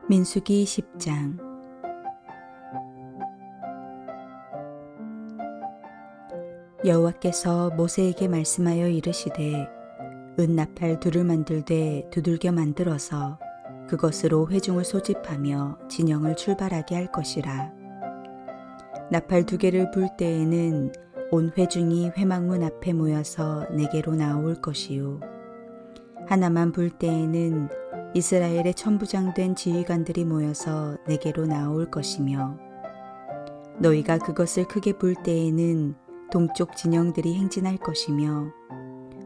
민수기 10장. 여호와께서 모세에게 말씀하여 이르시되 은나팔 둘을 만들되 두들겨 만들어서 그것으로 회중을 소집하며 진영을 출발하게 할 것이라. 나팔 두 개를 불 때에는 온 회중이 회막문 앞에 모여서 내게로 나올 것이요, 하나만 불 때에는 이스라엘의 천부장된 지휘관들이 모여서 내게로 나올 것이며, 너희가 그것을 크게 불 때에는 동쪽 진영들이 행진할 것이며,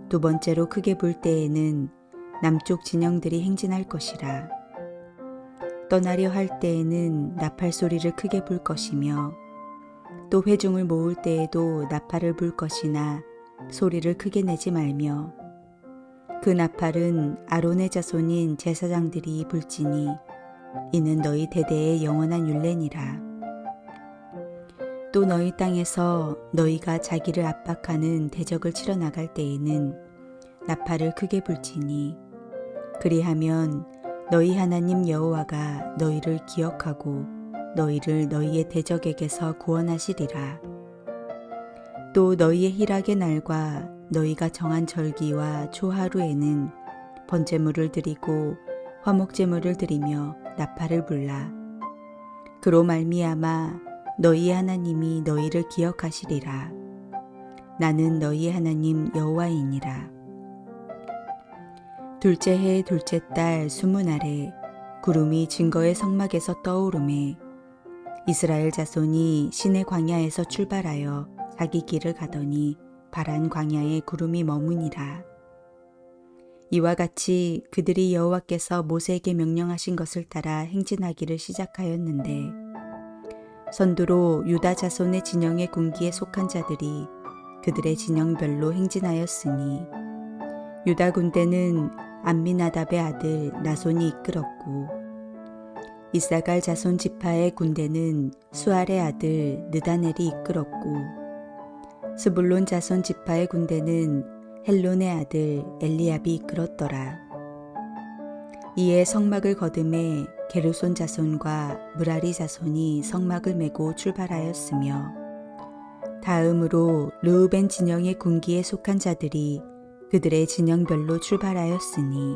두 번째로 크게 불 때에는 남쪽 진영들이 행진할 것이라. 떠나려 할 때에는 나팔 소리를 크게 불 것이며, 또 회중을 모을 때에도 나팔을 불 것이나 소리를 크게 내지 말며, 그 나팔은 아론의 자손인 제사장들이 불지니 이는 너희 대대의 영원한 율례니라. 또 너희 땅에서 너희가 자기를 압박하는 대적을 치러 나갈 때에는 나팔을 크게 불지니, 그리하면 너희 하나님 여호와가 너희를 기억하고 너희를 너희의 대적에게서 구원하시리라. 또 너희의 희락의 날과 너희가 정한 절기와 초하루에는 번제물을 드리고 화목제물을 드리며 나팔을 불라. 그로 말미암아 너희의 하나님이 너희를 기억하시리라. 나는 너희의 하나님 여호와이니라. 둘째 해 둘째 달 20날에 구름이 증거의 성막에서 떠오르매 이스라엘 자손이 시내 광야에서 출발하여 자기 길을 가더니 바란 광야에 구름이 머무니라. 이와 같이 그들이 여호와께서 모세에게 명령하신 것을 따라 행진하기를 시작하였는데, 선두로 유다 자손의 진영의 군기에 속한 자들이 그들의 진영별로 행진하였으니, 유다 군대는 암미나답의 아들 나손이 이끌었고, 이사갈 자손 지파의 군대는 수알의 아들 느다넬이 이끌었고, 스불론 자손 지파의 군대는 헬론의 아들 엘리압이 이끌었더라. 이에 성막을 거듭해 게르손 자손과 무라리 자손이 성막을 메고 출발하였으며, 다음으로 르우벤 진영의 군기에 속한 자들이 그들의 진영별로 출발하였으니,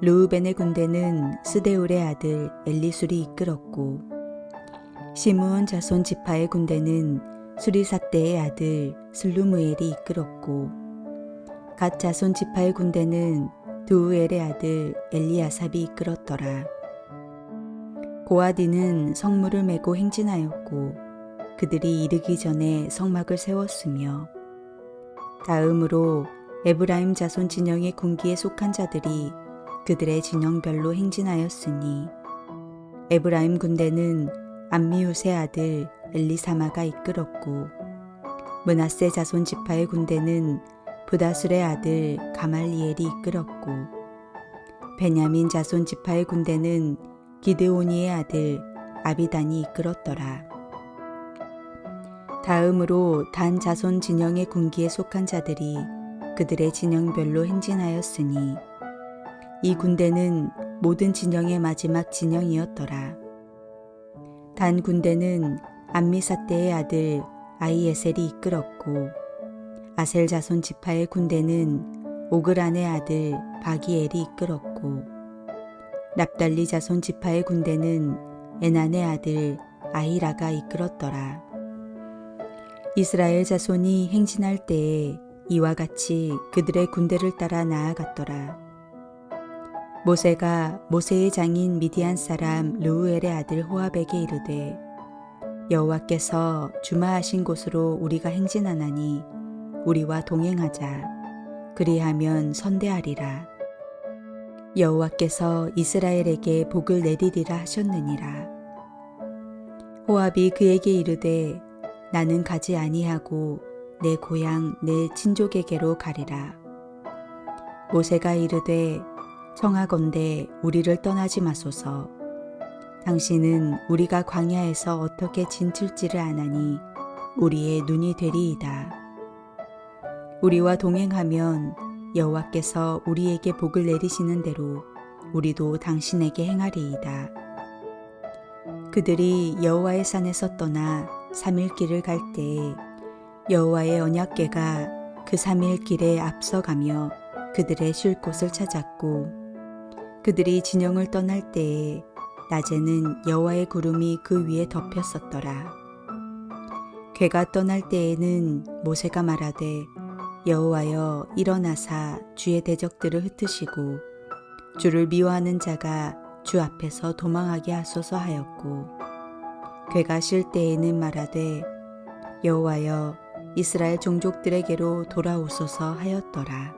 르우벤의 군대는 스데울의 아들 엘리술이 이끌었고, 시므온 자손 지파의 군대는 수리사대의 아들 슬루무엘이 이끌었고, 갓 자손 지파의 군대는 드우엘의 아들 엘리아삽이 이끌었더라. 고아디는 성물을 메고 행진하였고, 그들이 이르기 전에 성막을 세웠으며, 다음으로 에브라임 자손 진영의 군기에 속한 자들이 그들의 진영별로 행진하였으니, 에브라임 군대는 암미우스의 아들 엘리사마가 이끌었고, 므낫세 자손 지파의 군대는 부다술의 아들 가말리엘이 이끌었고, 베냐민 자손 지파의 군대는 기드오니의 아들 아비단이 이끌었더라. 다음으로 단 자손 진영의 군기에 속한 자들이 그들의 진영별로 행진하였으니, 이 군대는 모든 진영의 마지막 진영이었더라. 단 군대는 암미사대의 아들 아히에셀이 이끌었고, 아셀 자손 지파의 군대는 오그란의 아들 바기엘이 이끌었고, 납달리 자손 지파의 군대는 에난의 아들 아히라가 이끌었더라. 이스라엘 자손이 행진할 때에 이와 같이 그들의 군대를 따라 나아갔더라. 모세가 모세의 장인 미디안 사람 르우엘의 아들 호압에게 이르되, 여호와께서 주마하신 곳으로 우리가 행진하나니 우리와 동행하자. 그리하면 선대하리라. 여호와께서 이스라엘에게 복을 내리리라 하셨느니라. 호압이 그에게 이르되, 나는 가지 아니하고 내 고향 내 친족에게로 가리라. 모세가 이르되, 청하건대 우리를 떠나지 마소서. 당신은 우리가 광야에서 어떻게 진칠지를 아나니 우리의 눈이 되리이다. 우리와 동행하면 여호와께서 우리에게 복을 내리시는 대로 우리도 당신에게 행하리이다. 그들이 여호와의 산에서 떠나 3일 길을 갈 때에 여호와의 언약궤가 그 3일 길에 앞서가며 그들의 쉴 곳을 찾았고, 그들이 진영을 떠날 때에 낮에는 여호와의 구름이 그 위에 덮였었더라. 궤가 떠날 때에는 모세가 말하되, 여호와여 일어나사 주의 대적들을 흩으시고 주를 미워하는 자가 주 앞에서 도망하게 하소서 하였고, 궤가 쉴 때에는 말하되, 여호와여 이스라엘 종족들에게로 돌아오소서 하였더라.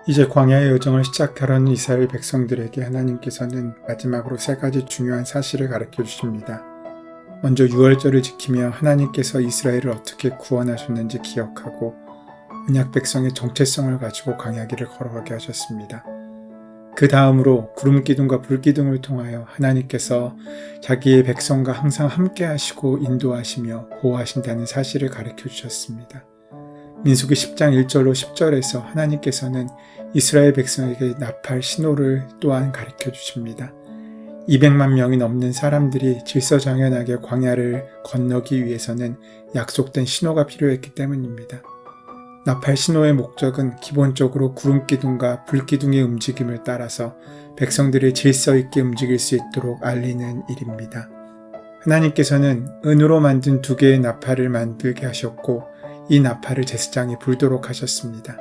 이제 광야의 여정을 시작하려는 이스라엘 백성들에게 하나님께서는 마지막으로 3가지 중요한 사실을 가르쳐 주십니다. 먼저 유월절을 지키며 하나님께서 이스라엘을 어떻게 구원하셨는지 기억하고 언약 백성의 정체성을 가지고 광야길을 걸어가게 하셨습니다. 그 다음으로 구름 기둥과 불 기둥을 통하여 하나님께서 자기의 백성과 항상 함께 하시고 인도하시며 보호하신다는 사실을 가르쳐 주셨습니다. 민수기 10장 1절로 10절에서 하나님께서는 이스라엘 백성에게 나팔 신호를 또한 가르쳐 주십니다. 200만 명이 넘는 사람들이 질서정연하게 광야를 건너기 위해서는 약속된 신호가 필요했기 때문입니다. 나팔 신호의 목적은 기본적으로 구름 기둥과 불 기둥의 움직임을 따라서 백성들이 질서 있게 움직일 수 있도록 알리는 일입니다. 하나님께서는 은으로 만든 2개의 나팔을 만들게 하셨고, 이 나팔을 제사장이 불도록 하셨습니다.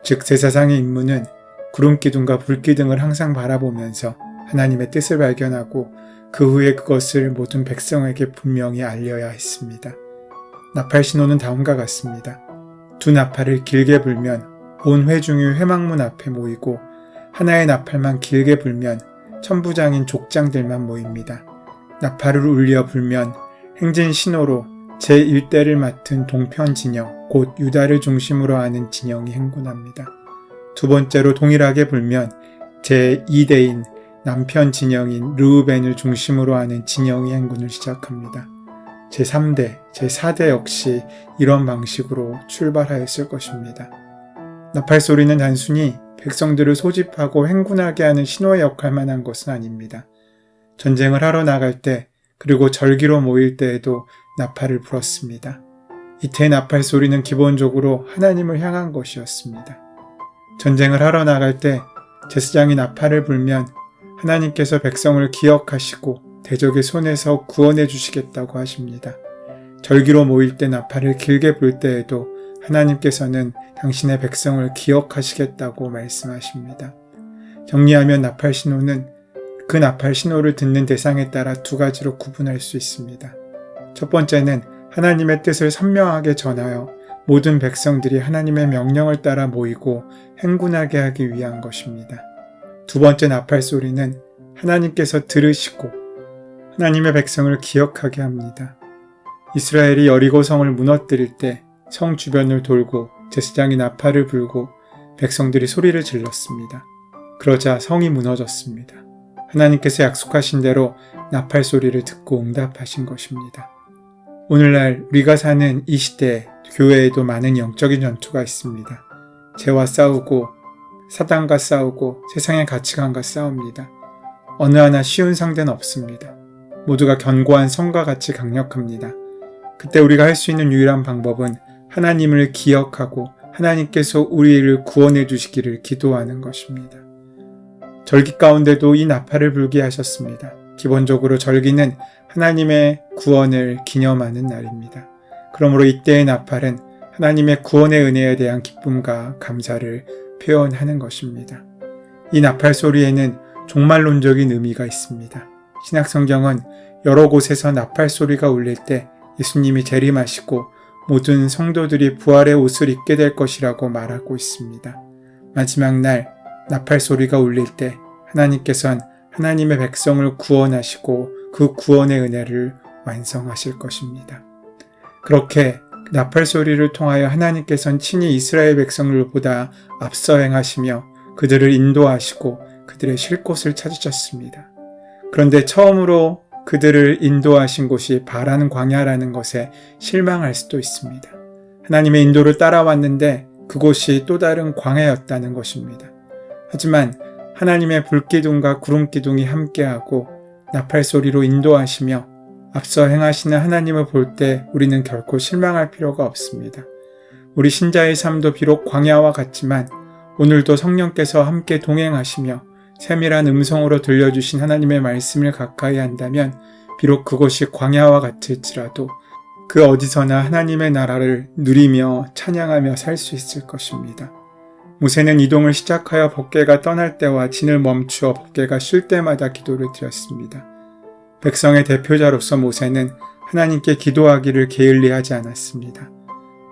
즉 제사장의 임무는 구름 기둥과 불 기둥을 항상 바라보면서 하나님의 뜻을 발견하고 그 후에 그것을 모든 백성에게 분명히 알려야 했습니다. 나팔 신호는 다음과 같습니다. 2 나팔을 길게 불면 온 회중이 회막문 앞에 모이고, 하나의 나팔만 길게 불면 천부장인 족장들만 모입니다. 나팔을 울려 불면 행진 신호로 제1대를 맡은 동편 진영, 곧 유다를 중심으로 하는 진영이 행군합니다. 2번째로 동일하게 불면 제2대인 남편 진영인 르우벤을 중심으로 하는 진영이 행군을 시작합니다. 제3대, 제4대 역시 이런 방식으로 출발하였을 것입니다. 나팔 소리는 단순히 백성들을 소집하고 행군하게 하는 신호의 역할만 한 것은 아닙니다. 전쟁을 하러 나갈 때, 그리고 절기로 모일 때에도 나팔을 불었습니다. 이때의 나팔 소리는 기본적으로 하나님을 향한 것이었습니다. 전쟁을 하러 나갈 때 제사장이 나팔을 불면 하나님께서 백성을 기억하시고 대적의 손에서 구원해 주시겠다고 하십니다. 절기로 모일 때 나팔을 길게 불 때에도 하나님께서는 당신의 백성을 기억하시겠다고 말씀하십니다. 정리하면 나팔 신호는 그 나팔 신호를 듣는 대상에 따라 2가지로 구분할 수 있습니다. 첫 번째는 하나님의 뜻을 선명하게 전하여 모든 백성들이 하나님의 명령을 따라 모이고 행군하게 하기 위한 것입니다. 2번째 나팔 소리는 하나님께서 들으시고 하나님의 백성을 기억하게 합니다. 이스라엘이 여리고성을 무너뜨릴 때 성 주변을 돌고 제사장이 나팔을 불고 백성들이 소리를 질렀습니다. 그러자 성이 무너졌습니다. 하나님께서 약속하신 대로 나팔 소리를 듣고 응답하신 것입니다. 오늘날 우리가 사는 이 시대에 교회에도 많은 영적인 전투가 있습니다. 죄와 싸우고 사단과 싸우고 세상의 가치관과 싸웁니다. 어느 하나 쉬운 상대는 없습니다. 모두가 견고한 성과 같이 강력합니다. 그때 우리가 할 수 있는 유일한 방법은 하나님을 기억하고 하나님께서 우리를 구원해 주시기를 기도하는 것입니다. 절기 가운데도 이 나팔을 불게 하셨습니다. 기본적으로 절기는 하나님의 구원을 기념하는 날입니다. 그러므로 이때의 나팔은 하나님의 구원의 은혜에 대한 기쁨과 감사를 표현하는 것입니다. 이 나팔 소리에는 종말론적인 의미가 있습니다. 신약성경은 여러 곳에서 나팔 소리가 울릴 때 예수님이 재림하시고 모든 성도들이 부활의 옷을 입게 될 것이라고 말하고 있습니다. 마지막 날 나팔 소리가 울릴 때 하나님께서는 하나님의 백성을 구원하시고 그 구원의 은혜를 완성하실 것입니다. 그렇게 나팔 소리를 통하여 하나님께서는 친히 이스라엘 백성들보다 앞서 행하시며 그들을 인도하시고 그들의 쉴 곳을 찾으셨습니다. 그런데 처음으로 그들을 인도하신 곳이 바란 광야라는 것에 실망할 수도 있습니다. 하나님의 인도를 따라왔는데 그곳이 또 다른 광야였다는 것입니다. 하지만 하나님의 불기둥과 구름기둥이 함께하고 나팔소리로 인도하시며 앞서 행하시는 하나님을 볼 때 우리는 결코 실망할 필요가 없습니다. 우리 신자의 삶도 비록 광야와 같지만 오늘도 성령께서 함께 동행하시며 세밀한 음성으로 들려주신 하나님의 말씀을 가까이 한다면 비록 그곳이 광야와 같을지라도 그 어디서나 하나님의 나라를 누리며 찬양하며 살 수 있을 것입니다. 모세는 이동을 시작하여 법궤가 떠날 때와 진을 멈추어 법궤가 쉴 때마다 기도를 드렸습니다. 백성의 대표자로서 모세는 하나님께 기도하기를 게을리하지 않았습니다.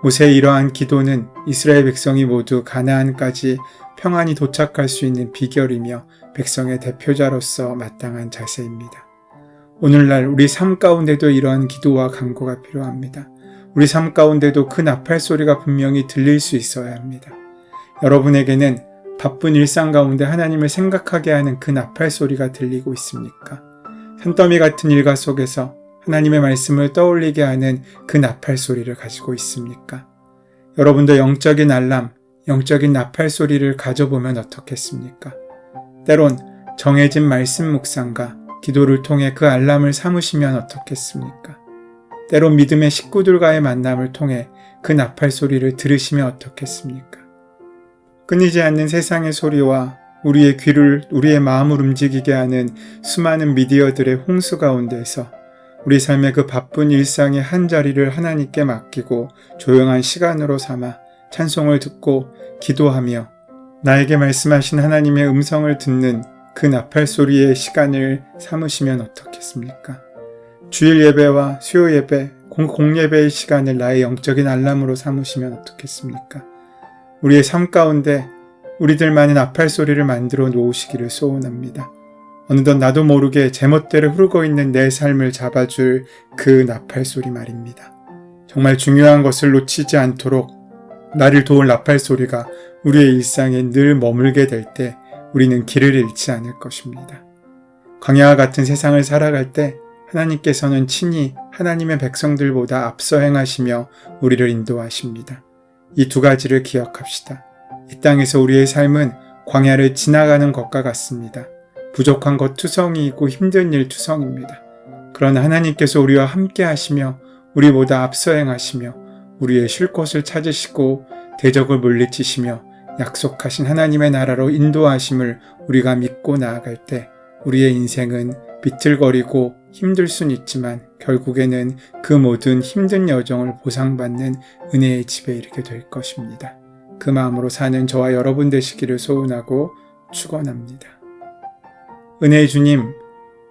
모세의 이러한 기도는 이스라엘 백성이 모두 가나안까지 평안히 도착할 수 있는 비결이며 백성의 대표자로서 마땅한 자세입니다. 오늘날 우리 삶 가운데도 이러한 기도와 간구가 필요합니다. 우리 삶 가운데도 그 나팔 소리가 분명히 들릴 수 있어야 합니다. 여러분에게는 바쁜 일상 가운데 하나님을 생각하게 하는 그 나팔 소리가 들리고 있습니까? 산더미 같은 일과 속에서 하나님의 말씀을 떠올리게 하는 그 나팔 소리를 가지고 있습니까? 여러분도 영적인 알람, 영적인 나팔 소리를 가져보면 어떻겠습니까? 때론 정해진 말씀 묵상과 기도를 통해 그 알람을 삼으시면 어떻겠습니까? 때론 믿음의 식구들과의 만남을 통해 그 나팔 소리를 들으시면 어떻겠습니까? 끊이지 않는 세상의 소리와 우리의 귀를, 우리의 마음을 움직이게 하는 수많은 미디어들의 홍수 가운데서 우리 삶의 그 바쁜 일상의 한 자리를 하나님께 맡기고 조용한 시간으로 삼아 찬송을 듣고 기도하며 나에게 말씀하신 하나님의 음성을 듣는 그 나팔 소리의 시간을 삼으시면 어떻겠습니까? 주일 예배와 수요 예배, 공예배의 시간을 나의 영적인 알람으로 삼으시면 어떻겠습니까? 우리의 삶 가운데 우리들만의 나팔 소리를 만들어 놓으시기를 소원합니다. 어느덧 나도 모르게 제멋대로 흐르고 있는 내 삶을 잡아줄 그 나팔 소리 말입니다. 정말 중요한 것을 놓치지 않도록 나를 도울 나팔 소리가 우리의 일상에 늘 머물게 될 때 우리는 길을 잃지 않을 것입니다. 광야와 같은 세상을 살아갈 때 하나님께서는 친히 하나님의 백성들보다 앞서 행하시며 우리를 인도하십니다. 이 두 가지를 기억합시다. 이 땅에서 우리의 삶은 광야를 지나가는 것과 같습니다. 부족한 것 투성이이고 힘든 일 투성입니다. 그러나 하나님께서 우리와 함께 하시며 우리보다 앞서 행하시며 우리의 쉴 곳을 찾으시고 대적을 물리치시며 약속하신 하나님의 나라로 인도하심을 우리가 믿고 나아갈 때 우리의 인생은 비틀거리고 힘들 순 있지만 결국에는 그 모든 힘든 여정을 보상받는 은혜의 집에 이르게 될 것입니다. 그 마음으로 사는 저와 여러분 되시기를 소원하고 축원합니다. 은혜의 주님,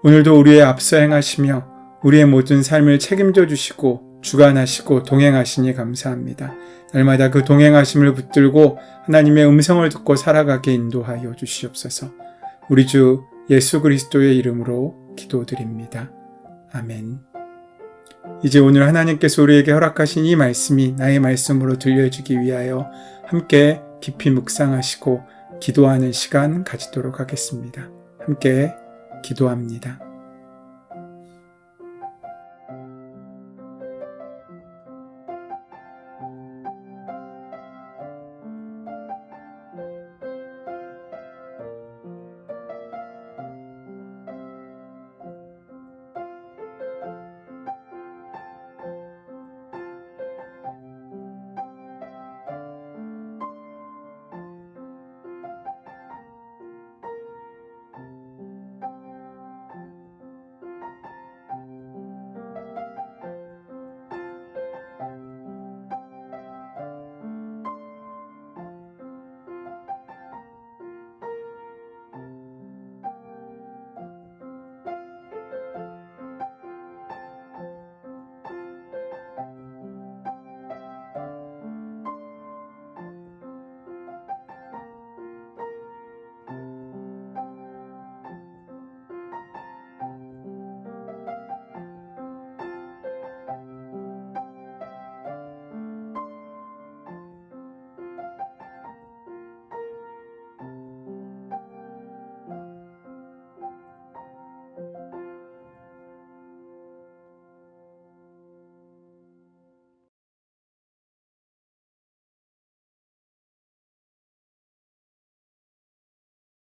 오늘도 우리의 앞서 행하시며 우리의 모든 삶을 책임져 주시고 주관하시고 동행하시니 감사합니다. 날마다 그 동행하심을 붙들고 하나님의 음성을 듣고 살아가게 인도하여 주시옵소서. 우리 주 예수 그리스도의 이름으로 기도드립니다. 아멘. 이제 오늘 하나님께서 우리에게 허락하신 이 말씀이 나의 말씀으로 들려주기 위하여 함께 깊이 묵상하시고 기도하는 시간 가지도록 하겠습니다. 함께 기도합니다.